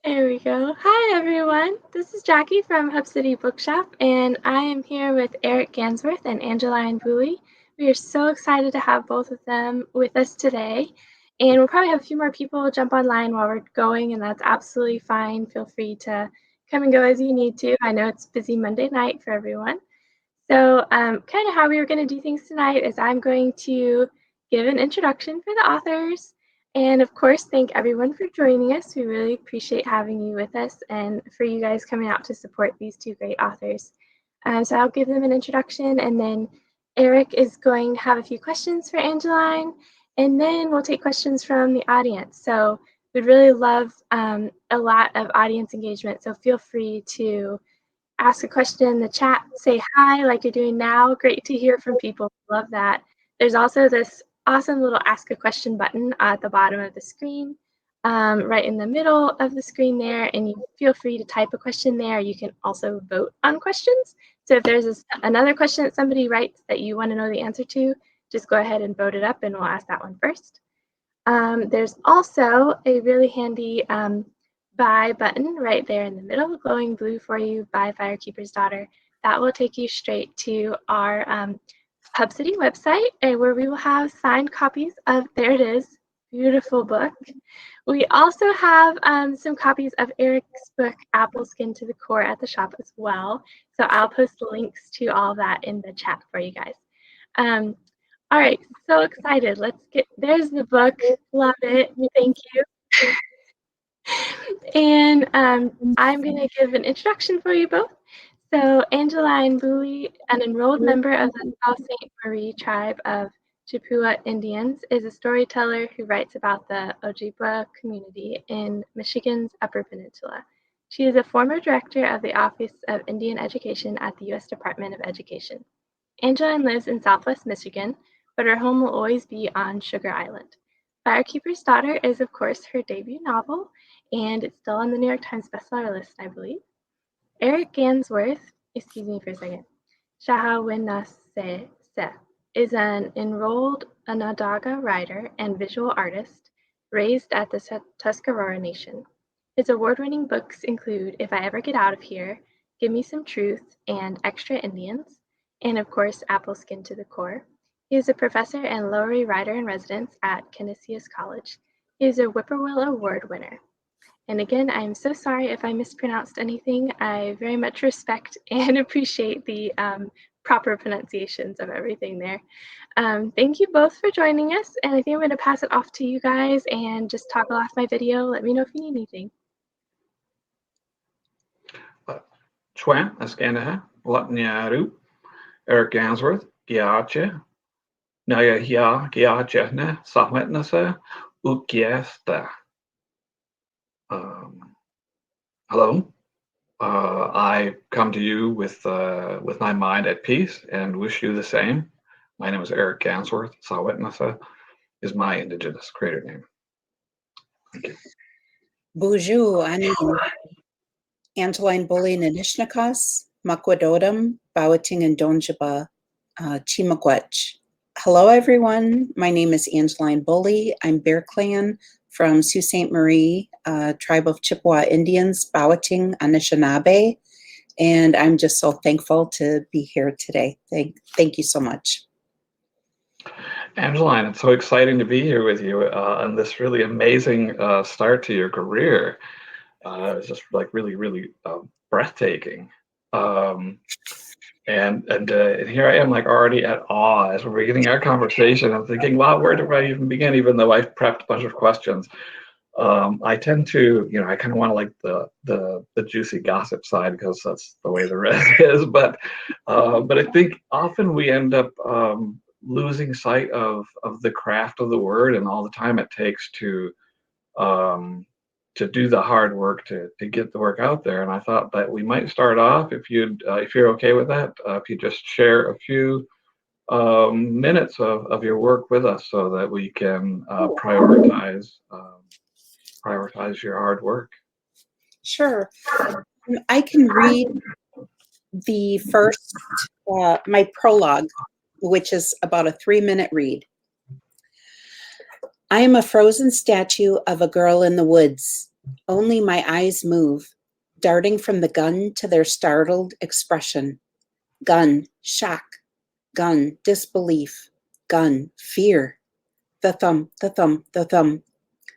There we go. Hi, everyone. This is Jackie from Hub City Bookshop, and I am here with Eric Gansworth and Angeline Boulley. We are so excited to have both of them with us today, and we'll probably have a few more people jump online while we're going, and that's absolutely fine. Feel free to come and go as you need to. I know it's busy Monday night for everyone. So, kind of how we were going to do things tonight is I'm going to give an introduction for the authors, and of course, thank everyone for joining us. We really appreciate having you with us and for you guys coming out to support these two great authors. So, I'll give them an introduction, and then Eric is going to have a few questions for Angeline, and then we'll take questions from the audience. So, we'd really love a lot of audience engagement, so feel free to ask a question in the chat, say hi like you're doing now. Great to hear from people. Love that. There's also this awesome little ask a question button at the bottom of the screen, right in the middle of the screen there, and you feel free to type a question there. You can also vote on questions. So if there's another question that somebody writes that you want to know the answer to, just go ahead and vote it up and we'll ask that one first. There's also a really handy buy button right there in the middle, glowing blue for you, by Firekeeper's Daughter. That will take you straight to our Hub City website where we will have signed copies of, there it is, beautiful book. We also have some copies of Eric's book, Apple Skin to the Core, at the shop as well. So I'll post links to all that in the chat for you guys. All right, so excited. Let's get, there's the book. Love it. Thank you. And I'm going to give an introduction for you both. So Angeline Boulley, an enrolled member of the South St. Marie tribe of Chippewa Indians, is a storyteller who writes about the Ojibwa community in Michigan's Upper Peninsula. She is a former director of the Office of Indian Education at the U.S. Department of Education. Angeline lives in Southwest Michigan, but her home will always be on Sugar Island. Firekeeper's Daughter is, of course, her debut novel, and it's still on the New York Times bestseller list, I believe. Eric Gansworth, excuse me for a second, Shahawinase is an enrolled Onondaga writer and visual artist raised at the Tuscarora Nation. His award-winning books include If I Ever Get Out of Here, Give Me Some Truth, and Extra Indians, and of course, Apple Skin to the Core. He is a professor and Lowry Writer-in-Residence at Canisius College. He is a Whippoorwill Award winner. And again, I'm so sorry if I mispronounced anything. I very much respect and appreciate the proper pronunciations of everything there. Thank you both for joining us, and I think I'm going to pass it off to you guys and just toggle off my video. Let me know if you need anything. Chwan, Askanaha, Latnyaru, Eric Gansworth, Giache, Naya Hia, Giachene, Sahmetnase, Ukiesta. Hello. I come to you with my mind at peace and wish you the same. My name is Eric Gansworth. Sahwetnasa is my indigenous creator name. Thank you. Bonjour, I'm Angeline Boulley Nanishnakas, Makwadodam, Bawating and Donjaba, Chimakwach. Hello, everyone. My name is Angeline Boulley. I'm Bear Clan from Sault Ste. Marie, tribe of Chippewa Indians, Bawating, Anishinaabe, and I'm just so thankful to be here today. Thank you so much. Angeline, it's so exciting to be here with you on this really amazing start to your career. It's just like really breathtaking. And here I am, like already at awe as we're beginning our conversation. I'm thinking, wow, where do I even begin? Even though I've prepped a bunch of questions, I tend to, I kind of want to like the juicy gossip side because that's the way the rest is. But I think often we end up losing sight of the craft of the word and all the time it takes to do the hard work to get the work out there. And I thought that we might start off, if you're okay with that, if you just share a few minutes of your work with us so that we can prioritize your hard work. Sure. I can read the first, my prologue, which is about a 3-minute read. I am a frozen statue of a girl in the woods. Only my eyes move, darting from the gun to their startled expression. Gun, shock. Gun, disbelief. Gun, fear. The thump, the thump, the thump.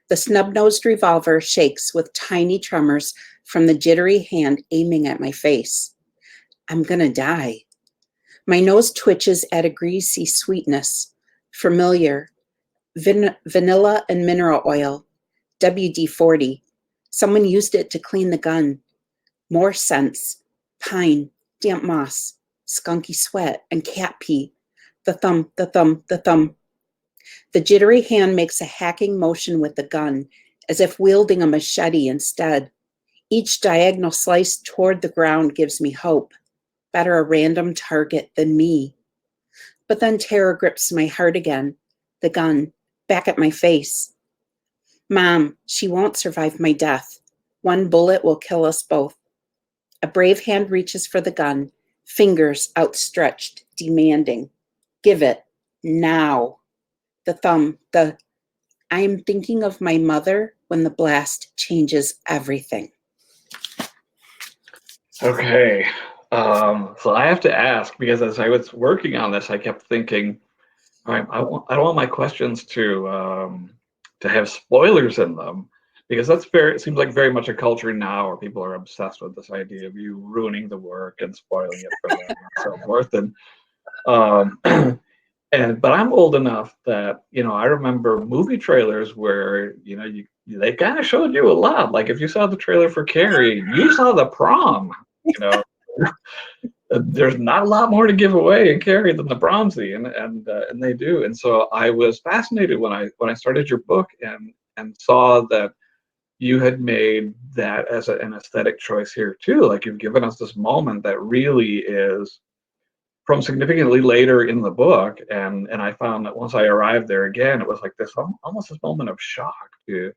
The snub-nosed revolver shakes with tiny tremors from the jittery hand aiming at my face. I'm gonna die. My nose twitches at a greasy sweetness. Familiar. Vanilla and mineral oil. WD-40. Someone used it to clean the gun. More scents. Pine, damp moss, skunky sweat, and cat pee. The thump, the thump, the thump. The jittery hand makes a hacking motion with the gun, as if wielding a machete instead. Each diagonal slice toward the ground gives me hope. Better a random target than me. But then terror grips my heart again. The gun, back at my face. Mom, she won't survive my death. One bullet will kill us both. A brave hand reaches for the gun, fingers outstretched, demanding. Give it, now. The thumb, I am thinking of my mother when the blast changes everything. Okay. So I have to ask, because as I was working on this, I kept thinking, all right, I don't want my questions to have spoilers in them, because it seems like very much a culture now where people are obsessed with this idea of you ruining the work and spoiling it for them and so forth. But I'm old enough that, I remember movie trailers where, they kind of showed you a lot. Like if you saw the trailer for Carrie, you saw the prom, there's not a lot more to give away in Carrie than the prom scene, and they do. And so I was fascinated when I started your book and saw that you had made that as an aesthetic choice here too. Like you've given us this moment that really is from significantly later in the book, and I found that once I arrived there again, it was like this almost this moment of shock to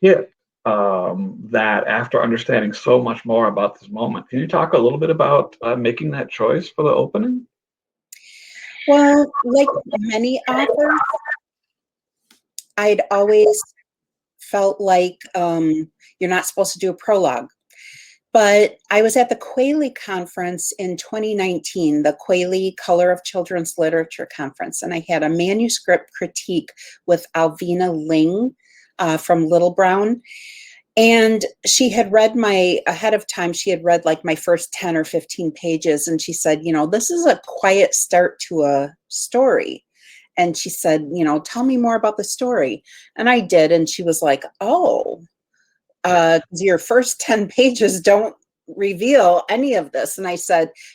hit that after understanding so much more about this moment. Can you talk a little bit about making that choice for the opening? Well, like many authors, I'd always felt like you're not supposed to do a prologue. But I was at the Quayle conference in 2019, the Quayle Color of Children's Literature Conference, and I had a manuscript critique with Alvina Ling from Little Brown. And she had read ahead of time, she had read like my first 10 or 15 pages. And she said, this is a quiet start to a story. And she said, tell me more about the story. And I did. And she was like, oh, your first 10 pages don't reveal any of this. And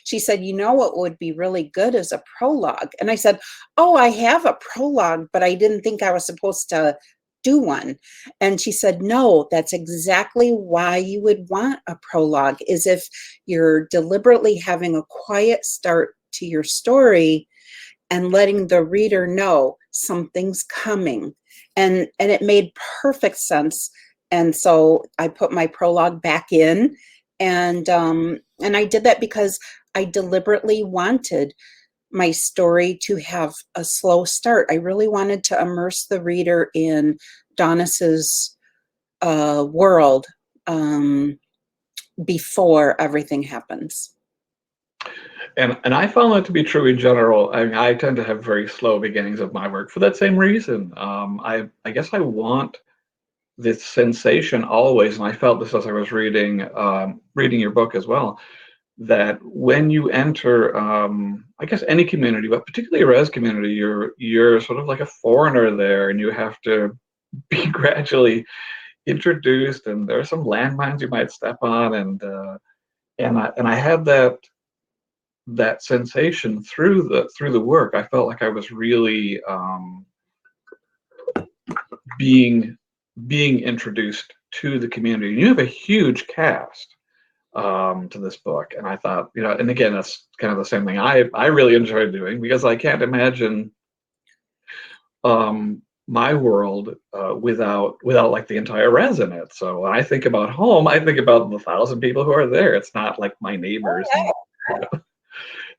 she said, what would be really good is a prologue. And I said, oh, I have a prologue, but I didn't think I was supposed to do one. And she said, no, that's exactly why you would want a prologue, is if you're deliberately having a quiet start to your story and letting the reader know something's coming. And it made perfect sense. And so I put my prologue back in, and I did that because I deliberately wanted my story to have a slow start. I really wanted to immerse the reader in Donis's world before everything happens. And I found that to be true in general. I mean, I tend to have very slow beginnings of my work for that same reason. I guess I want this sensation always, and I felt this as I was reading your book as well, that when you enter, I guess any community, but particularly a res community, you're sort of like a foreigner there, and you have to be gradually introduced, and there are some landmines you might step on, and I had that sensation through the work. I felt like I was really being introduced to the community. And you have a huge cast to this book, and I thought, and again, that's kind of the same thing I really enjoy doing, because I can't imagine my world without like the entire res in it. So when I think about home, I think about the 1,000 people who are there. It's not like my neighbors.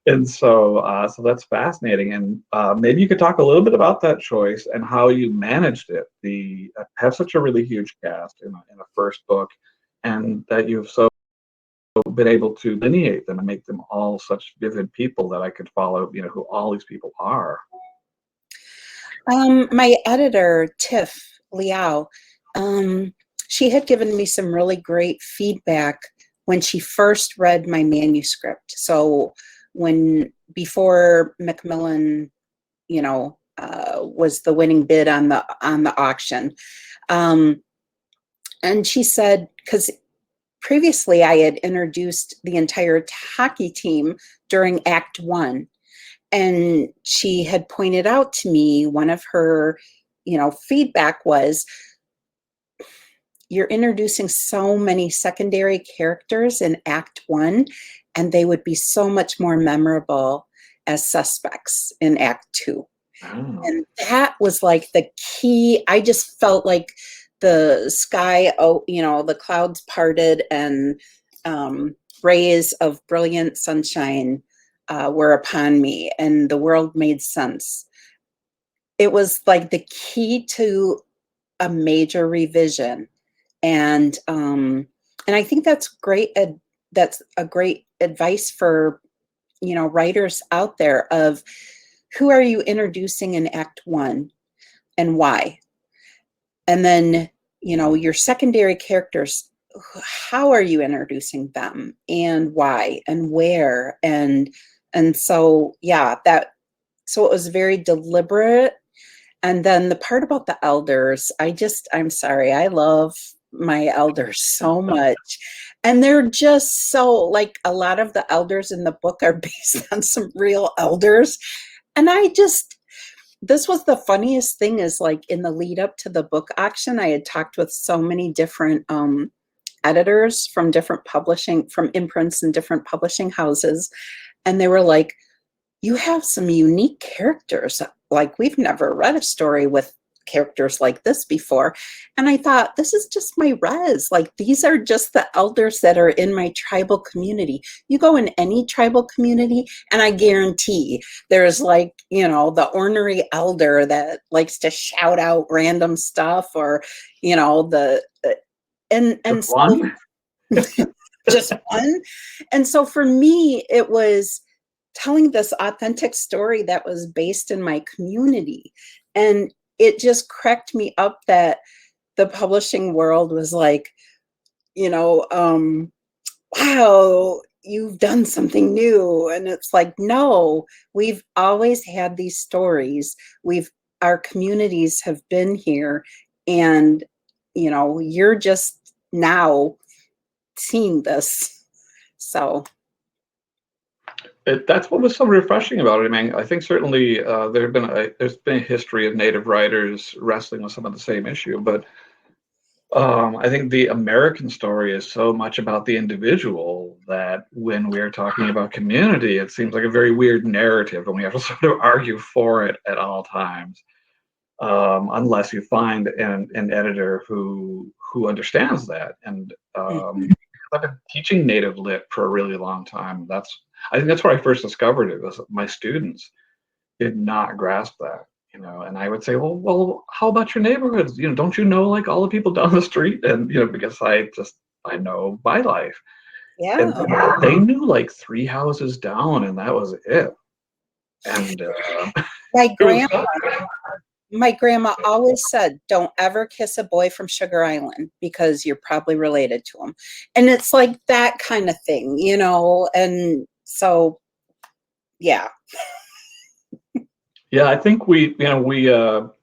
And so that's fascinating. And maybe you could talk a little bit about that choice and how you managed it. The have such a really huge cast in a first book, and that you've so been able to delineate them and make them all such vivid people that I could follow, who all these people are. My editor, Tiff Liao, she had given me some really great feedback when she first read my manuscript. So before Macmillan, was the winning bid on the auction, and she said, because previously I had introduced the entire hockey team during Act 1. And she had pointed out to me, one of her, feedback was, you're introducing so many secondary characters in Act 1, and they would be so much more memorable as suspects in Act 2. Oh. And that was like the key. I just felt like the sky, the clouds parted, and rays of brilliant sunshine were upon me, and the world made sense. It was like the key to a major revision, and I think that's great. That's a great advice for writers out there of who are you introducing in Act 1 and why, and then your secondary characters. How are you introducing them, and why, and where, and so so it was very deliberate. And then the part about the elders, I'm sorry, I love my elders so much. And they're just so, like, a lot of the elders in the book are based on some real elders. And this was the funniest thing, is like in the lead up to the book auction, I had talked with so many different editors from imprints and different publishing houses. And they were like, you have some unique characters. Like, we've never read a story with characters like this before. And I thought, this is just my res. Like, these are just the elders that are in my tribal community. You go in any tribal community, and I guarantee there's like, the ornery elder that likes to shout out random stuff, or, and so One? just one. And so for me, it was telling this authentic story that was based in my community. And it just cracked me up that the publishing world was like, wow, you've done something new. And it's like, no, we've always had these stories. Our communities have been here, and, you're just now seeing this. So That's what was so refreshing about it. I mean, I think certainly there's been a history of Native writers wrestling with some of the same issue, but I think the American story is so much about the individual that when we're talking about community, it seems like a very weird narrative, and we have to sort of argue for it at all times, unless you find an editor who understands that. And I've been teaching Native Lit for a really long time. I think that's where I first discovered it. Was my students did not grasp that, and I would say, well, how about your neighborhoods? Don't you know, like, all the people down the street? And because I know my life, and yeah. they knew like 3 houses down, and that was it. And My it was grandma, my grandma always said, don't ever kiss a boy from Sugar Island, because you're probably related to him. And it's like that kind of thing, and so, yeah. Yeah, I think we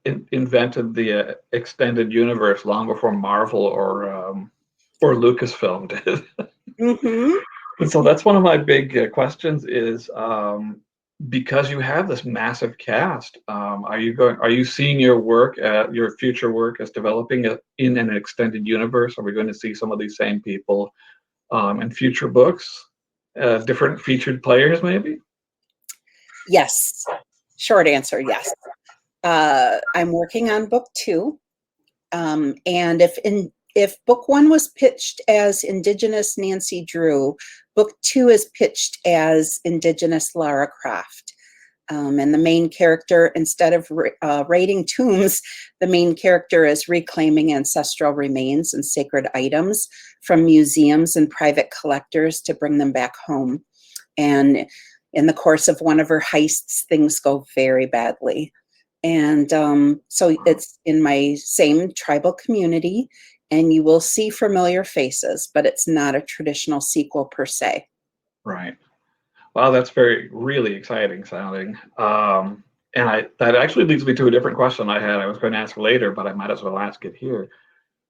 invented the extended universe long before Marvel or Lucasfilm did. Mm-hmm. And so that's one of my big questions is, because you have this massive cast, are you seeing your future work as developing in an extended universe? Are we going to see some of these same people in future books, different featured players maybe? Yes. Short answer, yes. I'm working on book 2. And if book 1 was pitched as Indigenous Nancy Drew, book 2 is pitched as Indigenous Lara Croft. And the main character, instead of raiding tombs, the main character is reclaiming ancestral remains and sacred items from museums and private collectors to bring them back home. And in the course of one of her heists, things go very badly. And so it's in my same tribal community, and you will see familiar faces, but it's not a traditional sequel per se. Right. Wow, that's really exciting sounding. And that actually leads me to a different question I was going to ask later, but I might as well ask it here.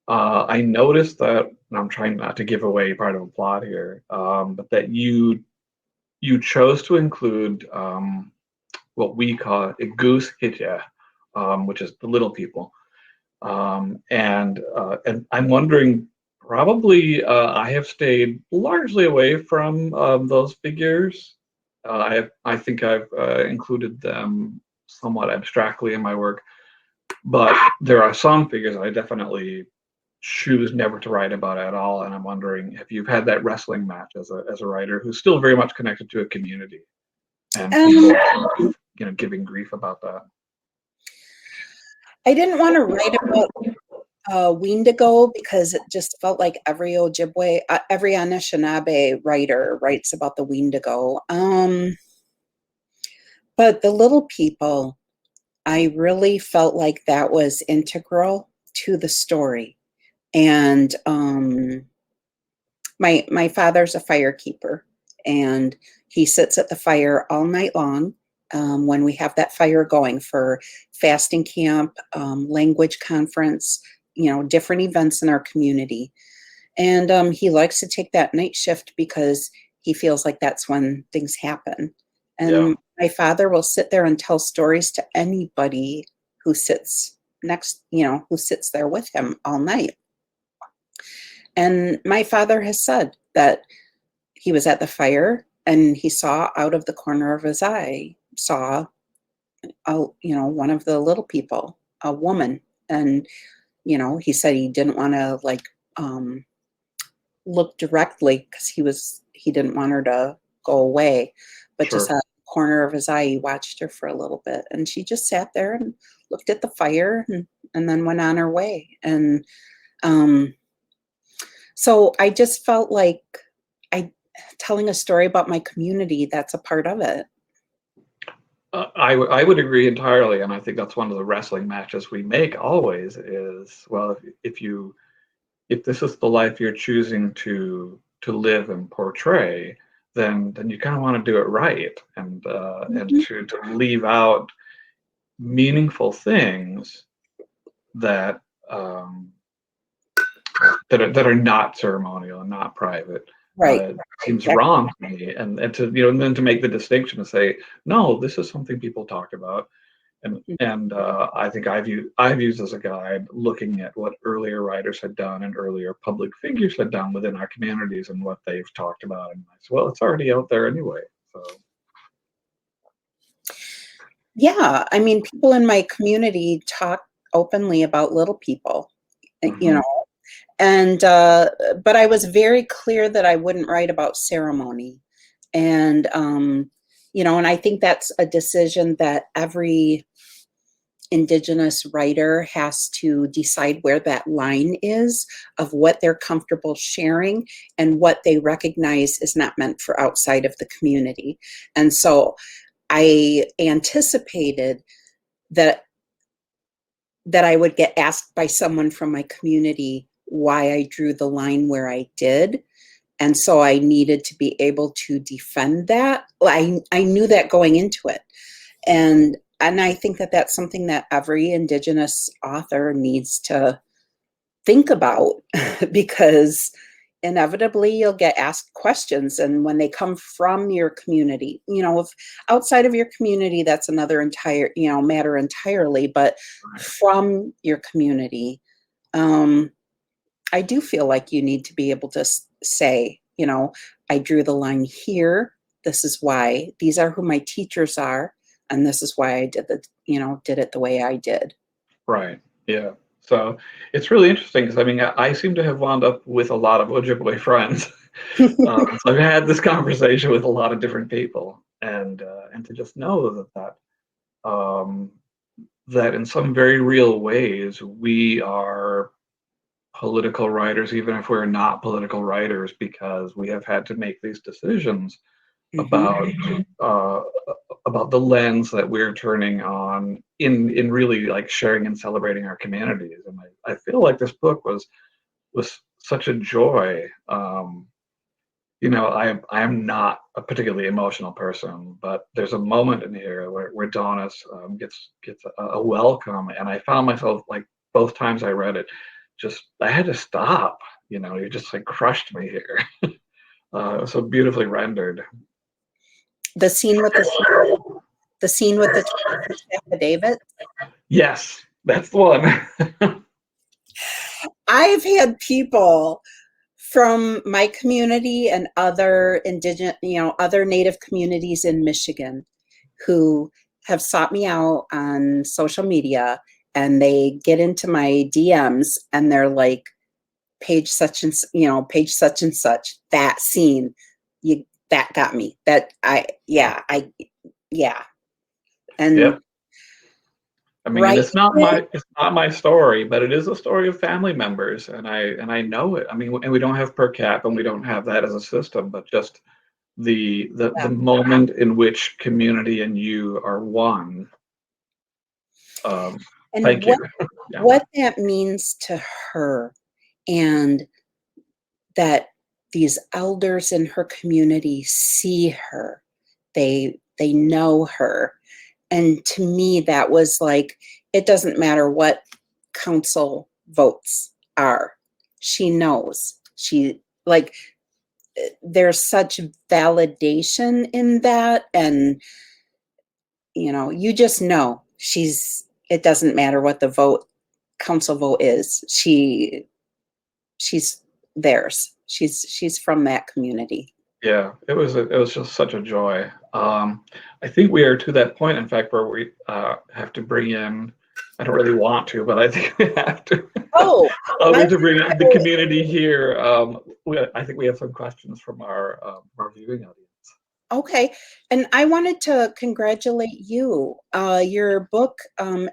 I noticed that, and I'm trying not to give away part of the plot here, but that you chose to include what we call a goose hitya, which is the little people. And I'm wondering, probably I have stayed largely away from those figures. I think I've included them somewhat abstractly in my work, but there are some figures I definitely choose never to write about at all. And I'm wondering if you've had that wrestling match as a writer who's still very much connected to a community, and people, giving grief about that. I didn't want to write about Wendigo because it just felt like every Ojibwe, every Anishinaabe writer writes about the Wendigo. But the little people, I really felt like that was integral to the story. And my father's a firekeeper, and he sits at the fire all night long. When we have that fire going for fasting camp, language conference, different events in our community. And he likes to take that night shift because he feels like that's when things happen. And my father will sit there and tell stories to anybody who sits next, who sits there with him all night. And my father has said that he was at the fire and he saw out of the corner of his eye, one of the little people, a woman. And, he said he didn't want to look directly because he didn't want her to go away, but Sure. just at the corner of his eye, he watched her for a little bit, and she just sat there and looked at the fire and then went on her way. And so I just felt like telling a story about my community, that's a part of it. I would agree entirely, and I think that's one of the wrestling matches we make always is, well, if this is the life you're choosing to live and portray, then you kind of want to do it right, and to leave out meaningful things that that are not ceremonial and not private. Right. Seems wrong to me, and to and then to make the distinction and say, no, this is something people talk about, and I think I've used as a guide looking at what earlier writers had done and earlier public figures had done within our communities and what they've talked about, and I said, well, it's already out there anyway. So yeah, I mean, people in my community talk openly about little people, and but I was very clear that I wouldn't write about ceremony. And and I think that's a decision that every Indigenous writer has to decide where that line is of what they're comfortable sharing and what they recognize is not meant for outside of the community. And so I anticipated that I would get asked by someone from my community why I drew the line where I did. And so I needed to be able to defend that. I knew that going into it. And I think that that's something that every Indigenous author needs to think about because inevitably you'll get asked questions. And when they come from your community, if outside of your community, that's another matter entirely, but from your community, I do feel like you need to be able to say, I drew the line here. This is why. These are who my teachers are. And this is why I did it the way I did. right. Yeah. So it's really interesting because I mean, I seem to have wound up with a lot of Ojibwe friends. So I've had this conversation with a lot of different people, and to just know um, that in some very real ways we are political writers, even if we're not political writers, because we have had to make these decisions about uh, about the lens that we're turning on in really like sharing and celebrating our communities. And I feel like this book was such a joy. You know, I am not a particularly emotional person, but there's a moment in here where Donis gets a welcome, and I found myself like both times I read it, just I had to stop. You know, you just like crushed me here. So beautifully rendered. The scene with the scene with the affidavit. Yes, that's the one. I've had people from my community and other indigenous, other Native communities in Michigan who have sought me out on social media, and they get into my DMs and they're like, page such and page such and such, that scene, that got me. That yeah. And Yep. I mean, and right, it's not my story, but it is a story of family members, and I know it. I mean, and we don't have per cap, and we don't have that as a system, but just the moment in which community and you are one. and Thank you. Yeah. what that means to her, and that these elders in her community see her, they know her. And to me, that was like, it doesn't matter what council votes are, she knows. She, like, there's such validation in that. And you just know it doesn't matter what the council vote is, she's theirs. She's from that community. Yeah, it was just such a joy. I think we are to that point, in fact, where we have to bring in. I don't really want to, but I think we have to. Oh, we have to bring in the community here. I think we have some questions from our viewing audience. okay. And I wanted to congratulate you. Your book,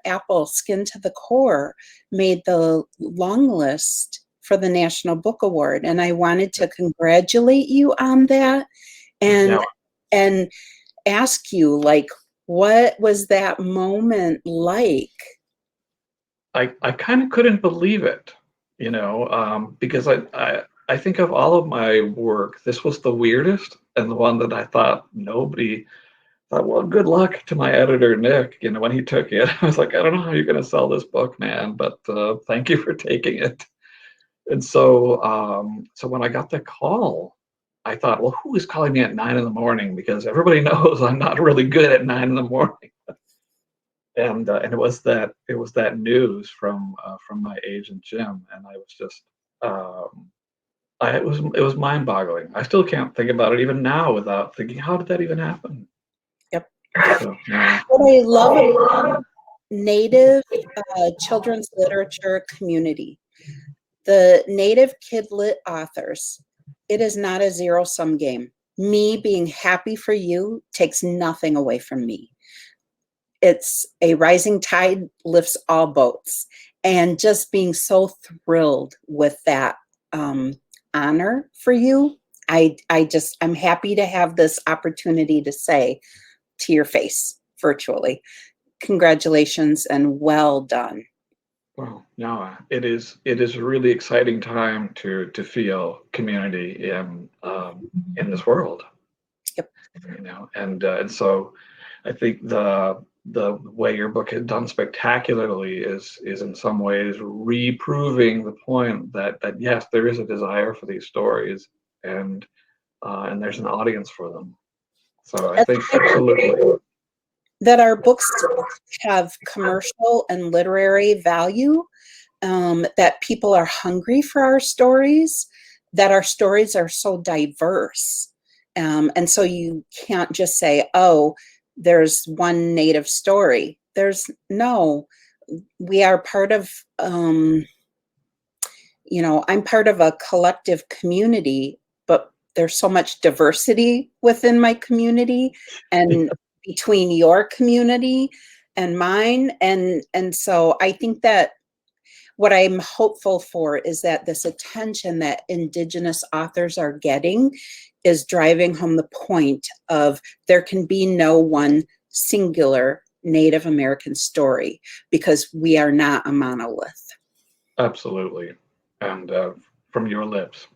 Apple Skin to the Core, made the long list for the National Book Award. And I wanted to congratulate you on that, and and ask you, like, what was that moment like? I kind of couldn't believe it, because I think of all of my work, this was the weirdest and the one that I thought nobody thought, well, good luck to my editor, Nick. When he took it, I was like, I don't know how you're going to sell this book, man, but thank you for taking it. And so when I got the call, I thought, well, who is calling me at 9 in the morning? Because everybody knows I'm not really good at 9 in the morning. And it was that news from my agent Jim, and I was just it was mind-boggling. I still can't think about it even now without thinking, how did that even happen? Yep. So, yeah. What I love about Native children's literature community, the Native kid lit authors, it is not a zero-sum game. Me being happy for you takes nothing away from me. It's a rising tide lifts all boats. And just being so thrilled with that honor for you, I'm happy to have this opportunity to say to your face virtually, congratulations and well done. Well, no, it is a really exciting time to feel community in this world. Yep. And so I think the way your book has done spectacularly is in some ways reproving the point that yes, there is a desire for these stories, and there's an audience for them. So I think absolutely that our books have commercial and literary value, that people are hungry for our stories, that our stories are so diverse. And so you can't just say, oh, there's one Native story. There's no, we are part of, I'm part of a collective community, but there's so much diversity within my community and between your community and mine. And so I think that what I'm hopeful for is that this attention that Indigenous authors are getting is driving home the point of there can be no one singular Native American story, because we are not a monolith. Absolutely. And from your lips.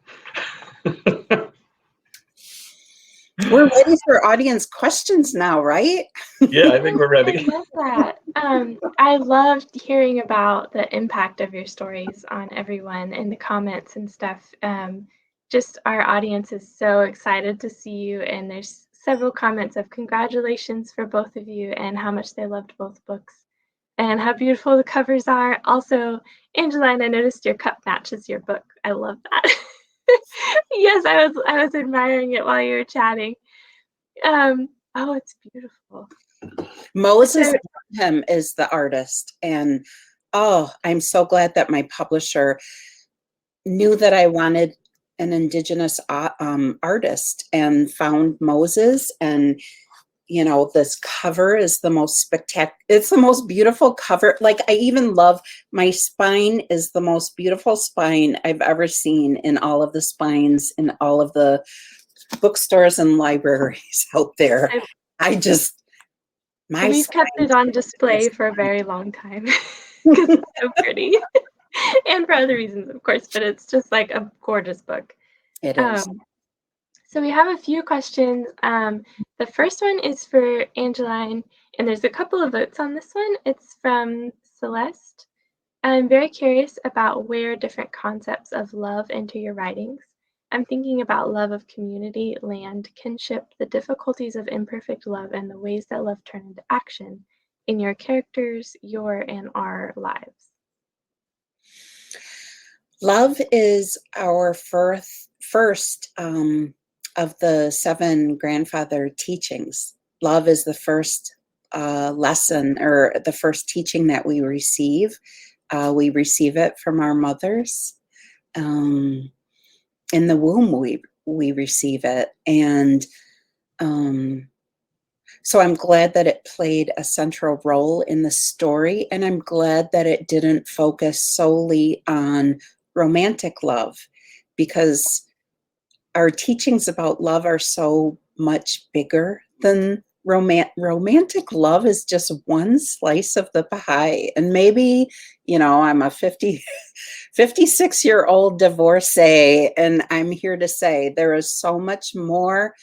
We're ready for audience questions now, right? Yeah, I think we're I ready. love that. I loved hearing about the impact of your stories on everyone in the comments and stuff. Just our audience is so excited to see you, and there's several comments of congratulations for both of you and how much they loved both books and how beautiful the covers are. Also, Angeline, I noticed your cup matches your book. I love that. Yes, I was admiring it while you were chatting. Oh, it's beautiful. Moses Dunham is the artist, and oh, I'm so glad that my publisher knew that I wanted an Indigenous artist and found Moses. And this cover is the most spectacular. It's the most beautiful cover. Like, I even love, my spine is the most beautiful spine I've ever seen in all of the spines in all of the bookstores and libraries out there. We've kept it on display for a very long time because it's so pretty. And for other reasons, of course, but it's just like a gorgeous book. It is. So we have a few questions. The first one is for Angeline, and there's a couple of votes on this one. It's from Celeste. I'm very curious about where different concepts of love enter your writings. I'm thinking about love of community, land, kinship, the difficulties of imperfect love, and the ways that love turn into action in your characters, your and our lives. Love is our first of the 7 grandfather teachings. Love is the first lesson, or the first teaching that we receive. We receive it from our mothers. In the womb, we receive it. And so I'm glad that it played a central role in the story. And I'm glad that it didn't focus solely on romantic love, because our teachings about love are so much bigger than romantic love is just one slice of the pie. And maybe, I'm a 56-year-old divorcee, and I'm here to say there is so much more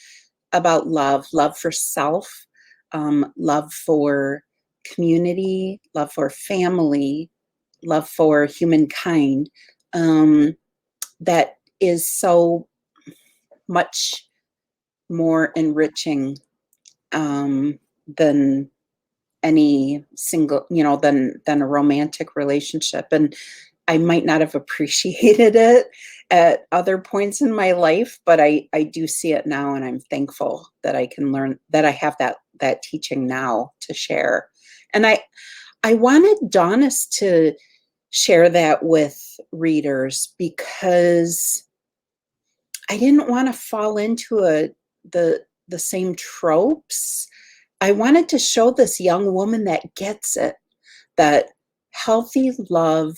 about love for self, love for community, love for family, love for humankind, that is so much more enriching than any single, than a romantic relationship. And I might not have appreciated it at other points in my life, but I do see it now, and I'm thankful that I can learn, that I have that teaching now to share. And I wanted Donis to share that with readers, because I didn't want to fall into the same tropes. I wanted to show this young woman that gets it, that healthy love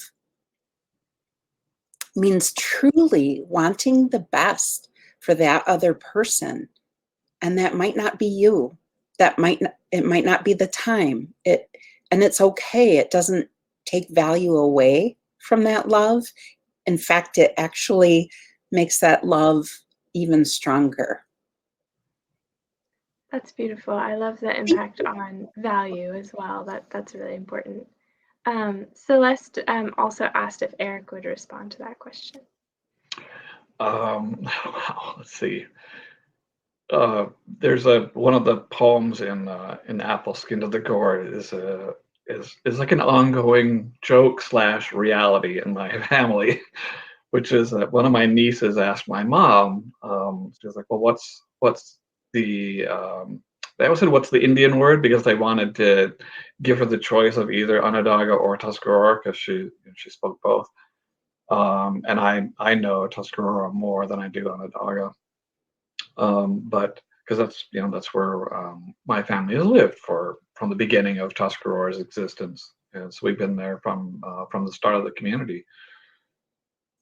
means truly wanting the best for that other person. And that might not be you. It might not be the time. And it's okay. It doesn't take value away from that love. In fact, it actually makes that love even stronger. That's beautiful. I love the impact on value as well. That's really important. Celeste also asked if Eric would respond to that question. Let's see. There's one of the poems in Apple Skin to the Gourd is like an ongoing joke / reality in my family, which is that one of my nieces asked my mom. She was like, "Well, what's the they always said, "What's the Indian word?" because they wanted to give her the choice of either Onondaga or Tuscarora because she spoke both. And I know Tuscarora more than I do Onondaga, but because that's where my family has lived from the beginning of Tuscarora's existence, and so we've been there from the start of the community.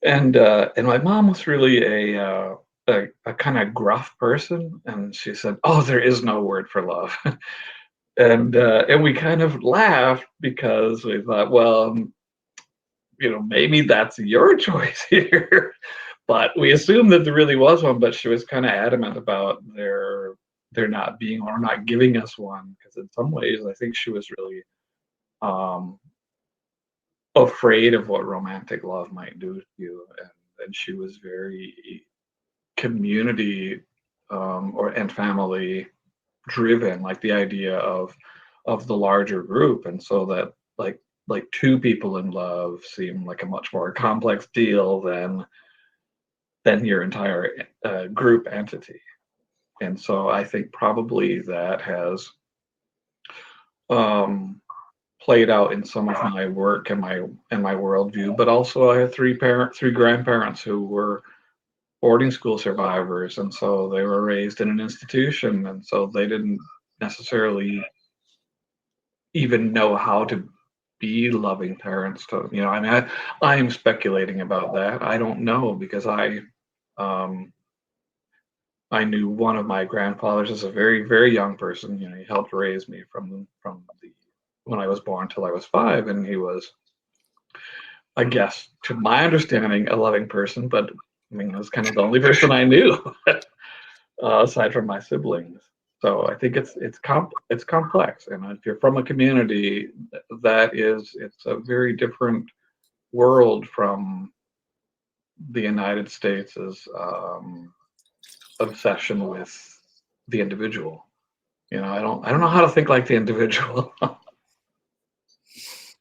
And my mom was really a kind of gruff person, and she said, "Oh, there is no word for love." And we kind of laughed because we thought, well, maybe that's your choice here. But we assumed that there really was one, but she was kind of adamant about there not being or not giving us one, because in some ways I think she was really um, afraid of what romantic love might do to you, and she was very community and family driven, like the idea of the larger group, and so that like two people in love seem like a much more complex deal than your entire group entity. And so I think probably that has um, played out in some of my work and my worldview. But also I had three grandparents who were boarding school survivors, and so they were raised in an institution, and so they didn't necessarily even know how to be loving parents to, I mean, I am speculating about that. I don't know, because um I knew one of my grandfathers as a very, very young person. He helped raise me from the when I was born till I was 5, and he was, I guess, to my understanding, a loving person. But I mean, it was kind of the only person I knew aside from my siblings. So I think it's complex, and if you're from a community, it's a very different world from the United States' obsession with the individual. I don't know how to think like the individual.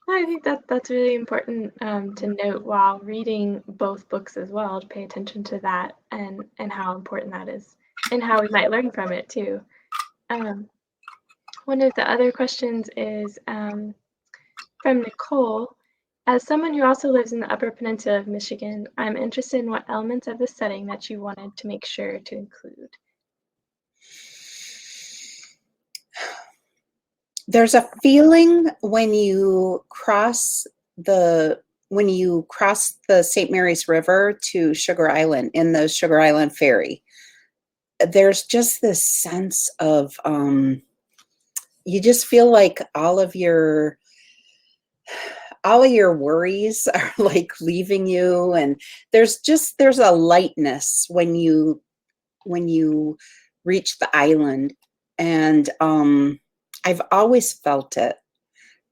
I think that's really important to note while reading both books as well, to pay attention to that and how important that is, and how we might learn from it too. Um, One of the other questions is from Nicole. As someone who also lives in the Upper Peninsula of Michigan, I'm interested in what elements of the setting that you wanted to make sure to include. There's a feeling when you cross the St. Mary's River to Sugar Island in the Sugar Island ferry. There's just this sense of you just feel like all of your worries are like leaving you, and there's a lightness when you reach the island, and I've always felt it,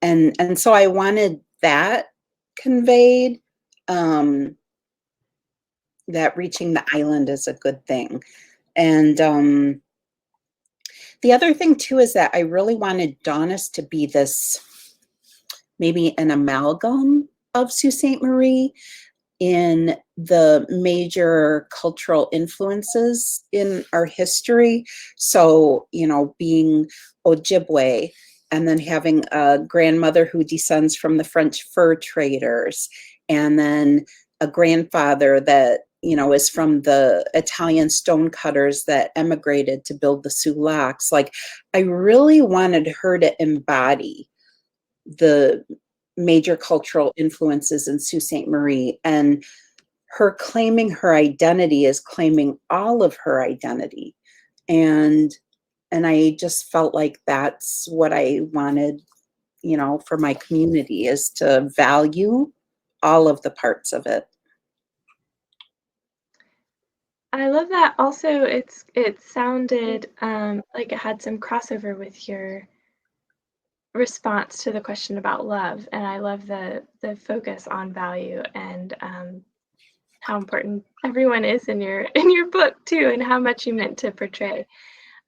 and so I wanted that conveyed, that reaching the island is a good thing. And the other thing too is that I really wanted Daunis to be this, maybe an amalgam of Sault Ste. Marie in the major cultural influences in our history. So, being Ojibwe, and then having a grandmother who descends from the French fur traders, and then a grandfather that, is from the Italian stonecutters that emigrated to build the Sioux Locks. Like, I really wanted her to embody the major cultural influences in Sault Ste. Marie, and her claiming her identity is claiming all of her identity. And I just felt like that's what I wanted, for my community, is to value all of the parts of it. I love that. Also, it sounded like it had some crossover with your response to the question about love, and I love the focus on value and how important everyone is in your book too, and how much you meant to portray.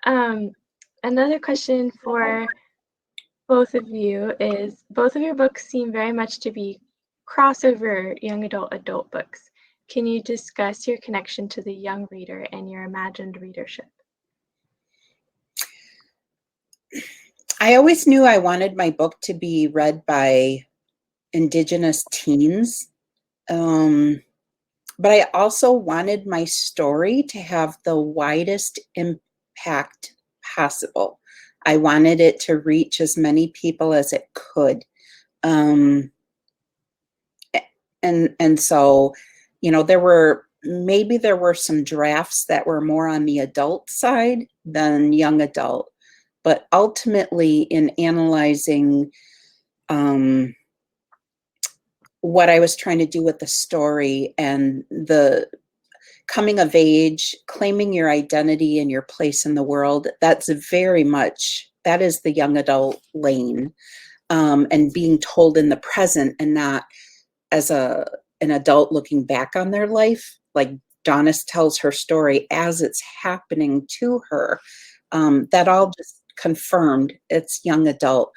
Another question for both of you is, both of your books seem very much to be crossover young adult books. Can you discuss your connection to the young reader and your imagined readership? I always knew I wanted my book to be read by Indigenous teens. But I also wanted my story to have the widest impact possible. I wanted it to reach as many people as it could. Um, and so, there were some drafts that were more on the adult side than young adult. But ultimately, in analyzing what I was trying to do with the story and the coming of age, claiming your identity and your place in the world, that is the young adult lane. And being told in the present and not as an adult looking back on their life, like Donna tells her story as it's happening to her. That all just confirmed it's young adult.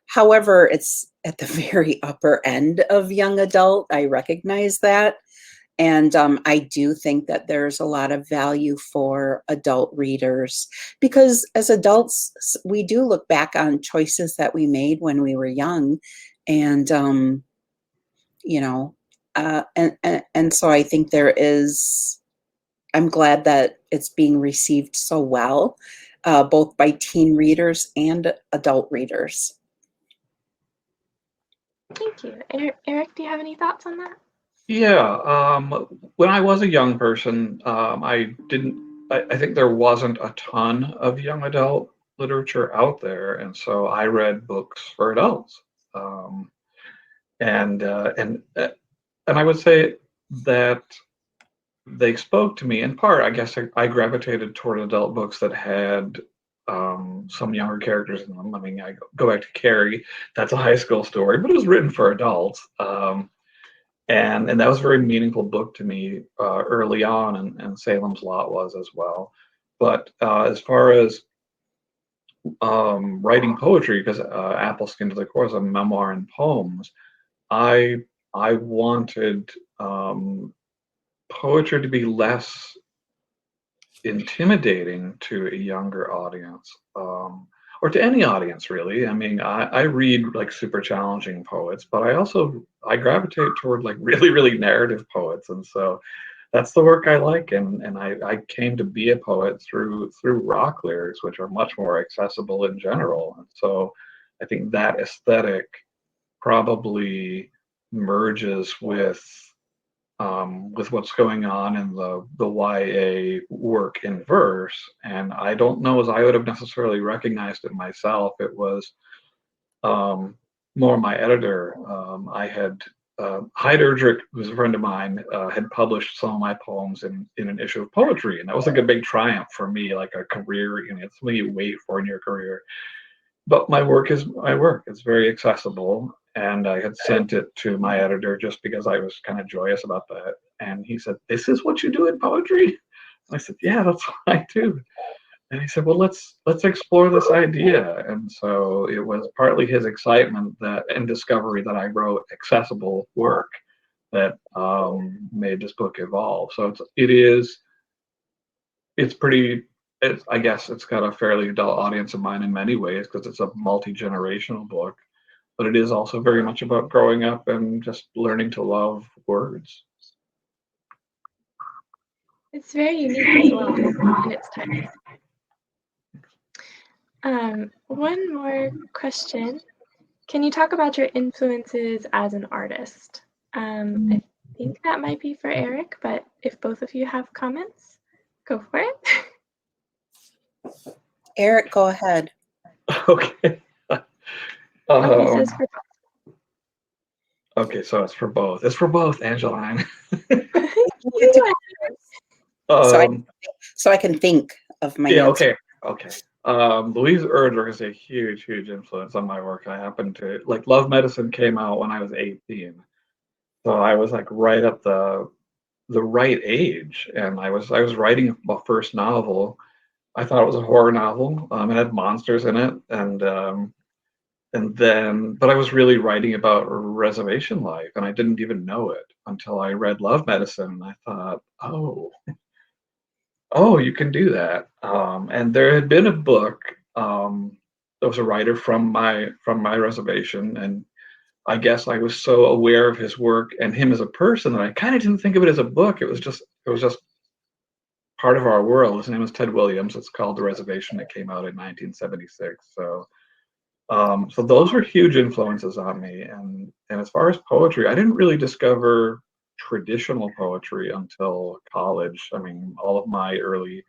However, it's at the very upper end of young adult. I recognize that. And I do think that there's a lot of value for adult readers because as adults, we do look back on choices that we made when we were young. And, and so I think I'm glad that it's being received so well, both by teen readers and adult readers. Thank you. Eric, do you have any thoughts on that? Yeah, when I was a young person, I think there wasn't a ton of young adult literature out there, and so I read books for adults. And I would say that they spoke to me in part. I guess I gravitated toward adult books that had some younger characters in them. I mean, I go back to Carrie. That's a high school story, but it was written for adults. And that was a very meaningful book to me early on, and Salem's Lot was as well. But as far as writing poetry, because Apple Skin to the Core is a memoir and poems, I wanted poetry to be less intimidating to a younger audience, or to any audience really. I mean, I read like super challenging poets, but I gravitate toward like really, really narrative poets, and so that's the work I like. And I came to be a poet through rock lyrics, which are much more accessible in general. And so I think that aesthetic probably merges with what's going on in the YA work in verse. And I don't know as I would have necessarily recognized it myself. It was more my editor. I had Hyde Erdrich, who's a friend of mine, had published some of my poems in an issue of poetry, and that was like a big triumph for me, like a career. It's something you wait for in your career. But my work is my work. It's very accessible. And I had sent it to my editor just because I was kind of joyous about that. And he said, "This is what you do in poetry?" I said, "Yeah, that's what I do." And he said, "Well, let's explore this idea." And so it was partly his excitement and discovery that I wrote accessible work that made this book evolve. So it's pretty. I guess it's got a fairly adult audience of mine in many ways because it's a multi-generational book, but it is also very much about growing up and just learning to love words. It's very unique as well in its type. One more question. Can you talk about your influences as an artist? I think that might be for Eric, but if both of you have comments, go for it. Eric, go ahead. Okay. He says for both. Okay, so it's for both. It's for both, Angeline. So I can think of my answer. Okay. Louise Erdrich is a huge, huge influence on my work. I happen to like Love Medicine came out when I was 18. So I was like right at the right age, and I was writing my first novel. I thought it was a horror novel. It had monsters in it, and then, but I was really writing about reservation life, and I didn't even know it until I read Love Medicine, and I thought, oh, you can do that. And there had been a book there was a writer from my reservation, and I guess I was so aware of his work and him as a person that I kind of didn't think of it as a book. It was just part of our world. His name is Ted Williams. It's called The Reservation. It came out in 1976. So those were huge influences on me. And as far as poetry, I didn't really discover traditional poetry until college. I mean, all of my early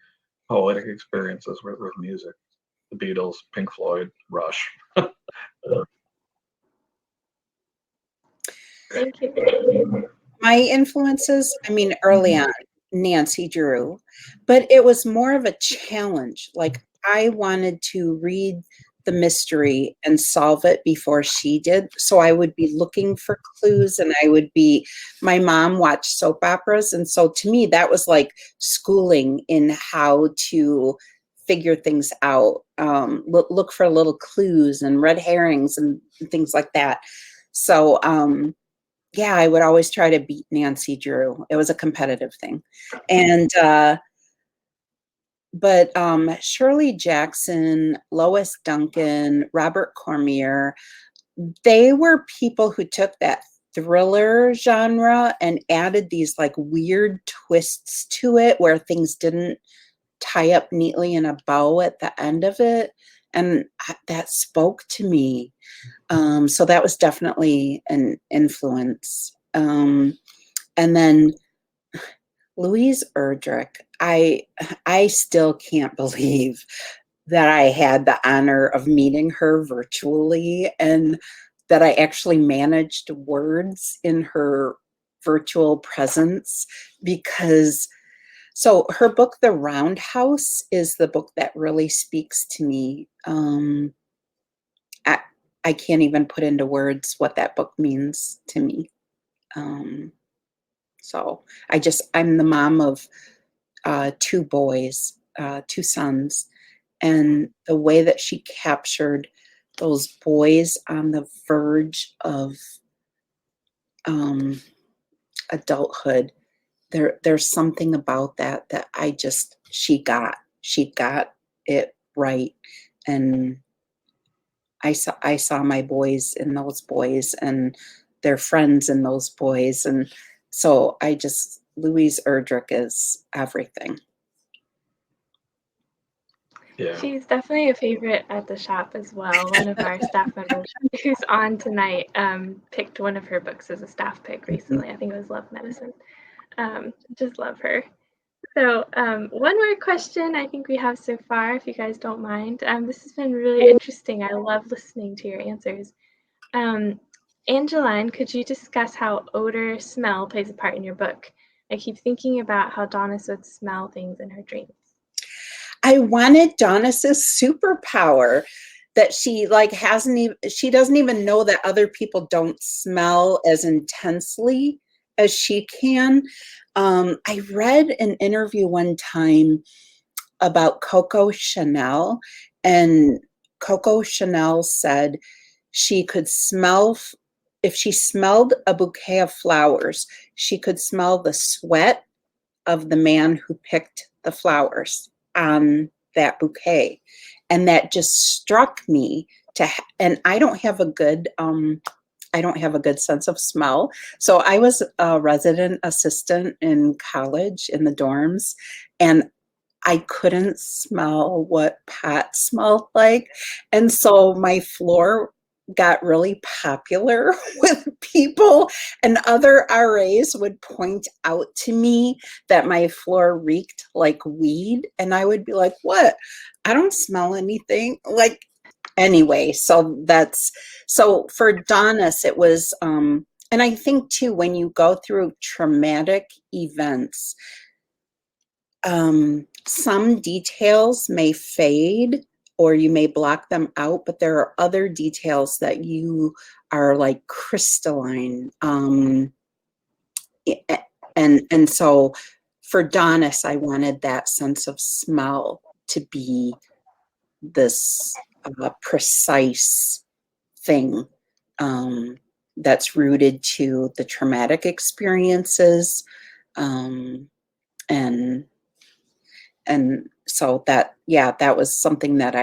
poetic experiences were with music. The Beatles, Pink Floyd, Rush. Thank you. My influences, I mean, early on, Nancy Drew, but it was more of a challenge. Like I wanted to read the mystery and solve it before she did. So I would be looking for clues, and my mom watched soap operas. And so to me, that was like schooling in how to figure things out, look for little clues and red herrings and things like that. So, yeah, I would always try to beat Nancy Drew. It was a competitive thing. And but Shirley Jackson, Lois Duncan, Robert Cormier, they were people who took that thriller genre and added these like weird twists to it where things didn't tie up neatly in a bow at the end of it. And that spoke to me. So that was definitely an influence. And then Louise Erdrich, I still can't believe that I had the honor of meeting her virtually and that I actually managed words in her virtual presence, because so her book, The Roundhouse, is the book that really speaks to me. I can't even put into words what that book means to me. So I'm the mom of two boys, two sons, and the way that she captured those boys on the verge of adulthood, there's something about that she got it right. And I saw my boys in those boys and their friends in those boys. And so Louise Erdrich is everything. Yeah. She's definitely a favorite at the shop as well. One of our staff members who's on tonight picked one of her books as a staff pick recently. I think it was Love Medicine. Just love her. So one more question I think we have so far, if you guys don't mind. This has been really interesting. I love listening to your answers. Angeline, could you discuss how odor, smell plays a part in your book? I keep thinking about how Donis would smell things in her dreams. I wanted Donis's superpower that she she doesn't even know that other people don't smell as intensely as she can. I read an interview one time about Coco Chanel, and Coco Chanel said she could smell, if she smelled a bouquet of flowers, she could smell the sweat of the man who picked the flowers on that bouquet. And that just struck me and I don't have a good sense of smell. So I was a resident assistant in college in the dorms, and I couldn't smell what pot smelled like. And so my floor got really popular with people, and other RAs would point out to me that my floor reeked like weed. And I would be like, what? I don't smell anything. Like, anyway, so for Donis, it was, and I think too, when you go through traumatic events, some details may fade or you may block them out, but there are other details that you are like crystalline. And so for Donis, I wanted that sense of smell to be this precise thing that's rooted to the traumatic experiences. And so that was something that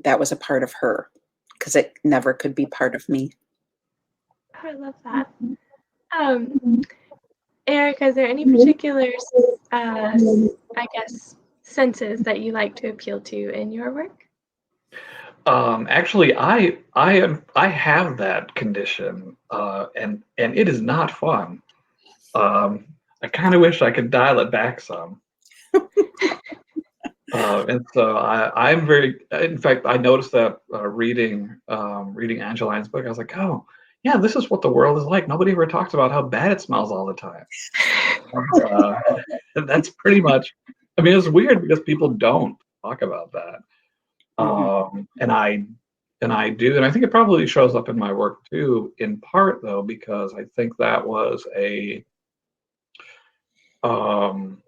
that was a part of her, because it never could be part of me. Oh, I love that. Erica, is there any particular, I guess, senses that you like to appeal to in your work? Actually, I have that condition, and it is not fun. I kind of wish I could dial it back some. And so I'm very. In fact, I noticed that reading Angeline's book, I was like, oh, yeah, this is what the world is like. Nobody ever talks about how bad it smells all the time. And that's pretty much. I mean, it's weird because people don't talk about that. And I do, and I think it probably shows up in my work too, in part though, because I think that was um,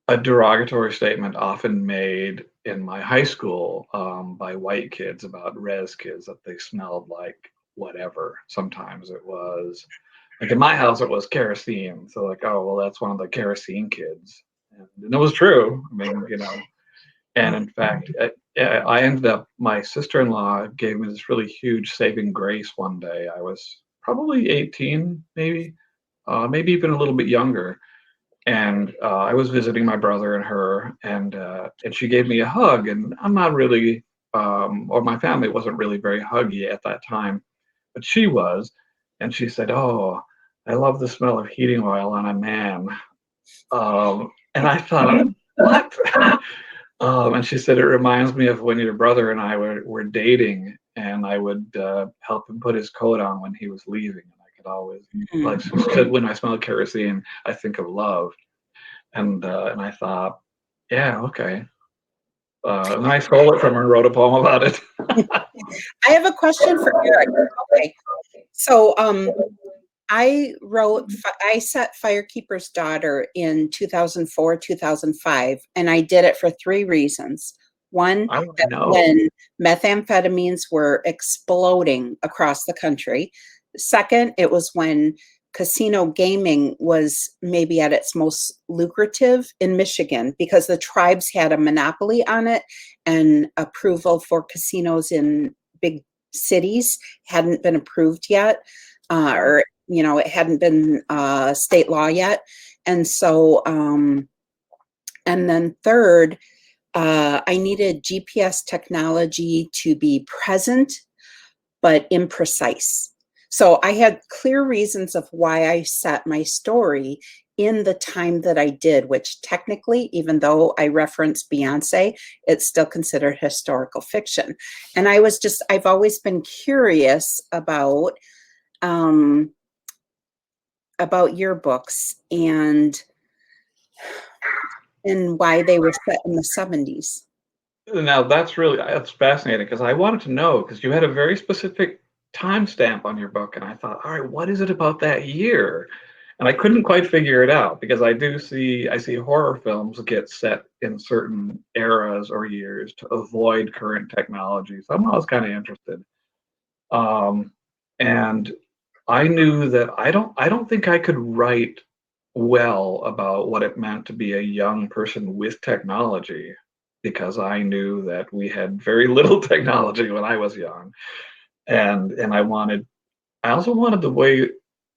a derogatory statement often made in my high school by white kids about res kids, that they smelled like whatever. Sometimes it was like in my house, it was kerosene. So like, oh, well, that's one of the kerosene kids. And it was true. I mean, and in fact, I ended up, my sister-in-law gave me this really huge saving grace one day. I was probably 18, maybe even a little bit younger. And I was visiting my brother and her, and she gave me a hug. And I'm not really, or my family wasn't really very huggy at that time, but she was. And she said, "Oh, I love the smell of heating oil on a man." And I thought, what? And she said, it reminds me of when your brother and I were dating, and I would help him put his coat on when he was leaving. And I could always, like she said, when I smell kerosene, I think of love. And I thought, yeah, okay. And I stole it from her and wrote a poem about it. I have a question for Eric. Okay. So I set Firekeeper's Daughter in 2004, 2005, and I did it for 3 reasons. One, I want to know. when methamphetamines were exploding across the country. Second, it was when casino gaming was maybe at its most lucrative in Michigan, because the tribes had a monopoly on it, and approval for casinos in big cities hadn't been approved yet, or it hadn't been state law yet. And so, and then third, I needed GPS technology to be present, but imprecise. So I had clear reasons of why I set my story in the time that I did, which technically, even though I reference Beyonce, it's still considered historical fiction. And I've always been curious about yearbooks and why they were set in the 70s. Now that's fascinating, because I wanted to know, because you had a very specific timestamp on your book, and I thought, all right, what is it about that year? And I couldn't quite figure it out, because I see horror films get set in certain eras or years to avoid current technology. So I'm always kind of interested. And I knew that I don't think I could write well about what it meant to be a young person with technology, because I knew that we had very little technology when I was young. And I also wanted the way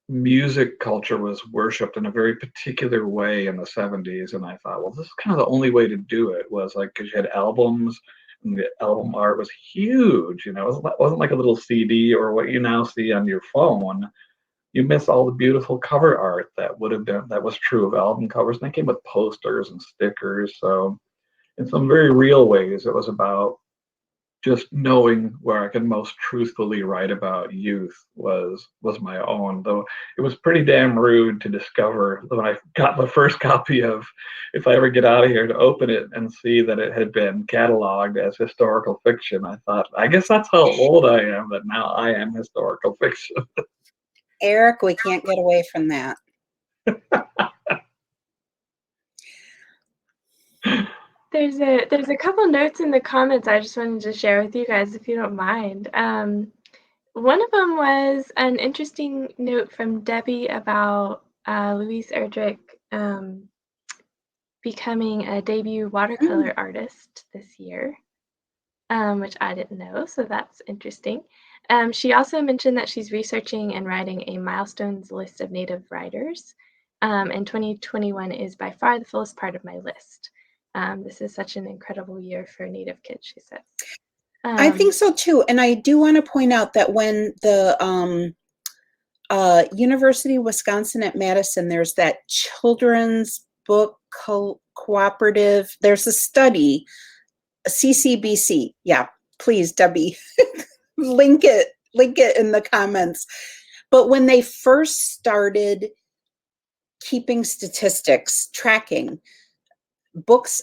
music culture was worshipped in a very particular way in the 70s. And I thought, well, this is kind of the only way to do it, was like, because you had albums, and the album art was huge. It wasn't like a little CD or what you now see on your phone. You miss all the beautiful cover art that was true of album covers. And they came with posters and stickers. So in some very real ways, it was about just knowing where I could most truthfully write about youth was my own. Though it was pretty damn rude to discover when I got the first copy of If I Ever Get Out of Here, to open it and see that it had been cataloged as historical fiction. I thought, I guess that's how old I am, that now I am historical fiction. Eric, we can't get away from that. There's a couple notes in the comments I just wanted to share with you guys, if you don't mind. One of them was an interesting note from Debbie about Louise Erdrich becoming a debut watercolor artist this year. which I didn't know, so that's interesting. She also mentioned that she's researching and writing a milestones list of Native writers, and 2021 is by far the fullest part of my list. This is such an incredible year for Native kids, she says. I think so too. And I do want to point out that when the University of Wisconsin at Madison, there's that children's book cooperative, there's a study, CCBC. Yeah, please, Debbie, link it in the comments. But when they first started keeping statistics, tracking books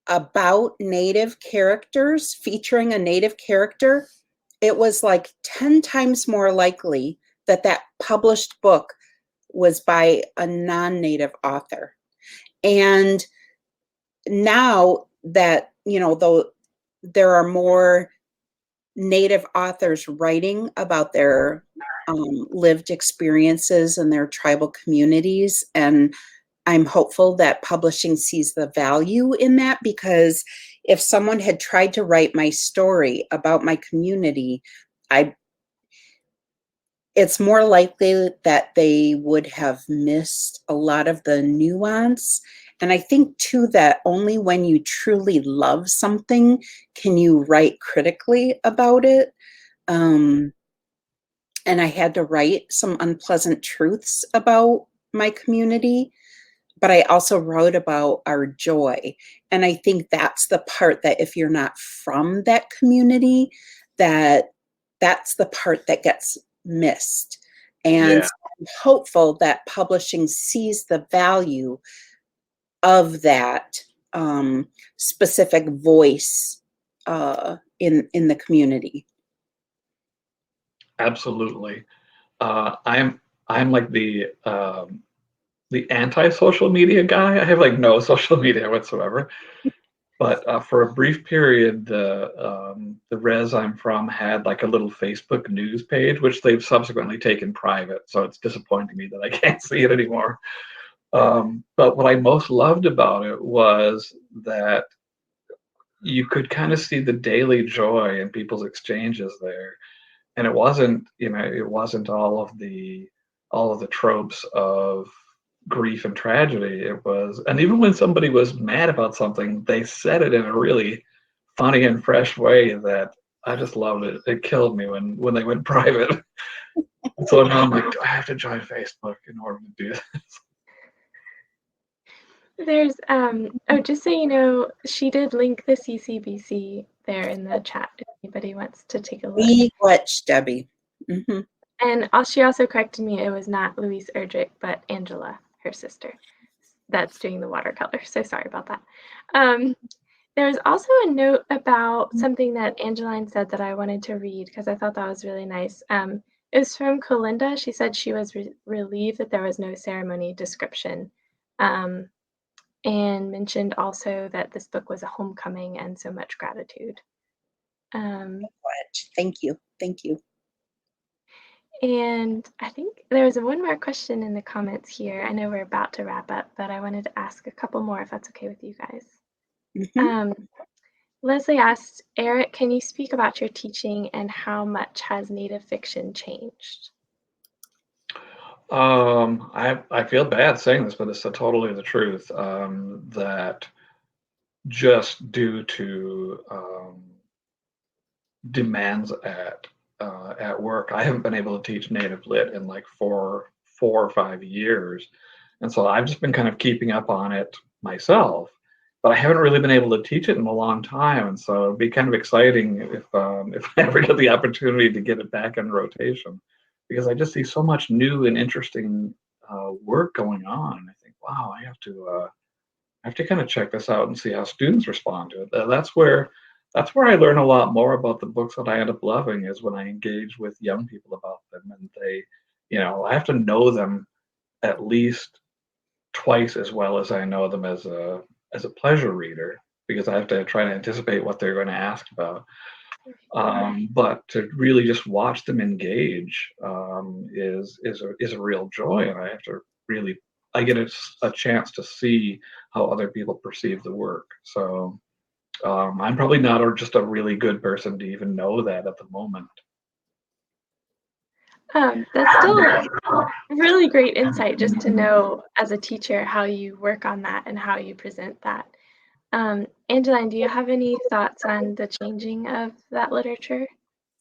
about Native characters, featuring a Native character, it was like 10 times more likely that that published book was by a non-Native author. And now that, you know, though there are more Native authors writing about their lived experiences and their tribal communities, and I'm hopeful that publishing sees the value in that, because if someone had tried to write my story about my community, it's more likely that they would have missed a lot of the nuance. And I think too that only when you truly love something can you write critically about it. And I had to write some unpleasant truths about my community, but I also wrote about our joy. And I think that's the part that if you're not from that community, that's the part that gets missed. And Yeah. I'm hopeful that publishing sees the value of that specific voice in the community. Absolutely. I'm like the anti-social media guy. I have like no social media whatsoever. But for a brief period, the res I'm from had like a little Facebook news page, which they've subsequently taken private. So it's disappointing me that I can't see it anymore. But what I most loved about it was that you could kind of see the daily joy in people's exchanges there, and it wasn't, it wasn't all of the tropes of grief and tragedy. It was, and even when somebody was mad about something, they said it in a really funny and fresh way that I just loved it. It killed me when they went private. So now I'm like, do I have to join Facebook in order to do this? There's oh, just so you know, she did link the CCBC there in the chat if anybody wants to take a look. Glitch, Debbie. Mm-hmm. And she also corrected me, it was not Louise Erdrich, but Angela, her sister, that's doing the watercolor. So sorry about that. There was also a note about something that Angeline said that I wanted to read because I thought that was really nice. It was from Colinda. She said she was relieved that there was no ceremony description, and mentioned also that this book was a homecoming and so much gratitude. Thank you. Thank you. And I think there was one more question in the comments here. I know we're about to wrap up, but I wanted to ask a couple more if that's okay with you guys. Mm-hmm. Leslie asked, Eric, can you speak about your teaching and how much has Native fiction changed? I feel bad saying this, but it's totally the truth. That just due to demands at work, I haven't been able to teach Native Lit in like four or 5 years, and so I've just been kind of keeping up on it myself. But I haven't really been able to teach it in a long time, and so it'd be kind of exciting if I ever get the opportunity to get it back in rotation, because I just see so much new and interesting work going on. And I think, wow, I have to kind of check this out and see how students respond to it. That's where I learn a lot more about the books that I end up loving, is when I engage with young people about them, and I have to know them at least twice as well as I know them as a pleasure reader, because I have to try to anticipate what they're going to ask about. But to really just watch them engage is a real joy, and I have to really, I get a chance to see how other people perceive the work. So I'm probably not just a really good person to even know that at the moment. That's still really great insight just to know as a teacher how you work on that and how you present that. Angeline, do you have any thoughts on the changing of that literature?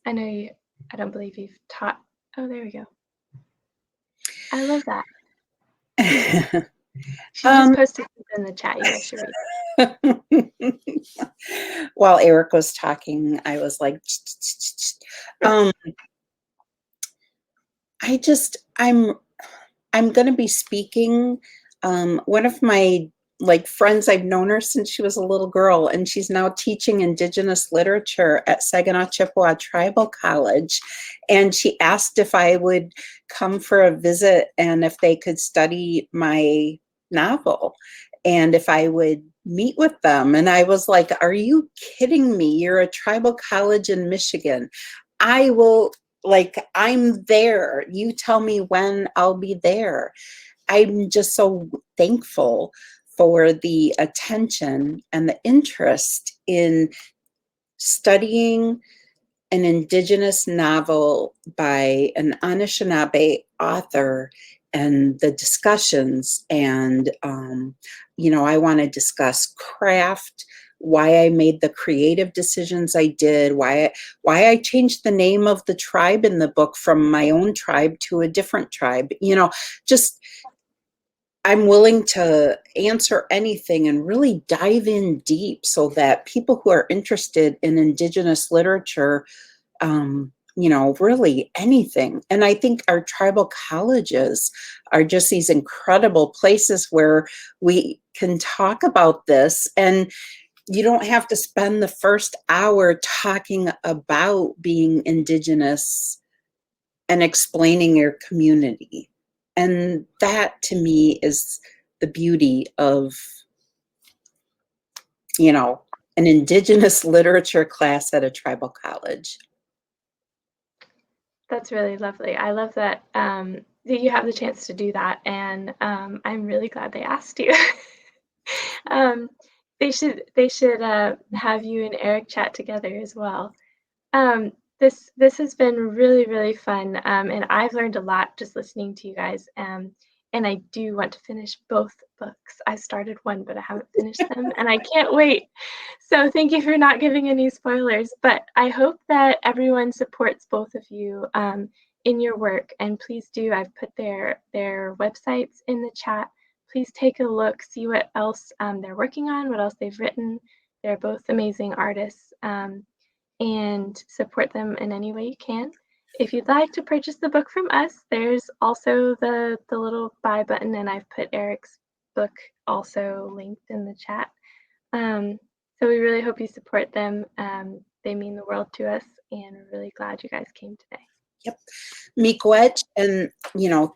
I don't believe you've taught. Oh, there we go. I love that. She just posted something in the chat. You guys should read. While Eric was talking, I was like, I'm going to be speaking. One of my friends, I've known her since she was a little girl, and she's now teaching Indigenous literature at Saginaw Chippewa Tribal College. And she asked if I would come for a visit and if they could study my novel and if I would meet with them. And I was like, are you kidding me? You're a tribal college in Michigan. I will, I'm there. You tell me when I'll be there. I'm just so thankful for the attention and the interest in studying an Indigenous novel by an Anishinaabe author and the discussions. And, I want to discuss craft, why I made the creative decisions I did, why I changed the name of the tribe in the book from my own tribe to a different tribe. Just I'm willing to answer anything and really dive in deep so that people who are interested in Indigenous literature, really anything. And I think our tribal colleges are just these incredible places where we can talk about this, and you don't have to spend the first hour talking about being Indigenous and explaining your community. And that to me is the beauty of, an Indigenous literature class at a tribal college. That's really lovely. I love that that you have the chance to do that, and I'm really glad they asked you. They should have you and Eric chat together as well. This has been really, really fun, and I've learned a lot just listening to you guys. And I do want to finish both books. I started one, but I haven't finished them, and I can't wait. So thank you for not giving any spoilers. But I hope that everyone supports both of you in your work, and please do. I've put their websites in the chat. Please take a look, see what else they're working on, what else they've written. They're both amazing artists. And support them in any way you can. If you'd like to purchase the book from us, there's also the little buy button, and I've put Eric's book also linked in the chat. So we really hope you support them. They mean the world to us, and we're really glad you guys came today. Yep. Miigwech, and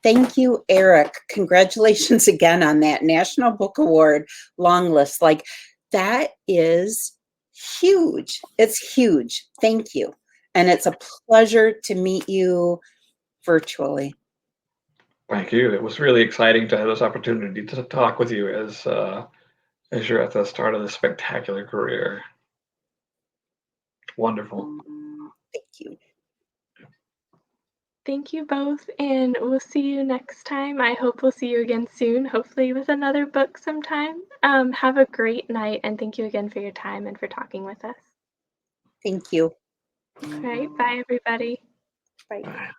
thank you, Eric. Congratulations again on that National Book Award long list. That is huge. It's huge. Thank you. And it's a pleasure to meet you virtually. Thank you. It was really exciting to have this opportunity to talk with you as you're at the start of this spectacular career. Wonderful. Thank you. Thank you both, and we'll see you next time. I hope we'll see you again soon, hopefully with another book sometime. Have a great night, and thank you again for your time and for talking with us. Thank you. All right, bye everybody. Bye.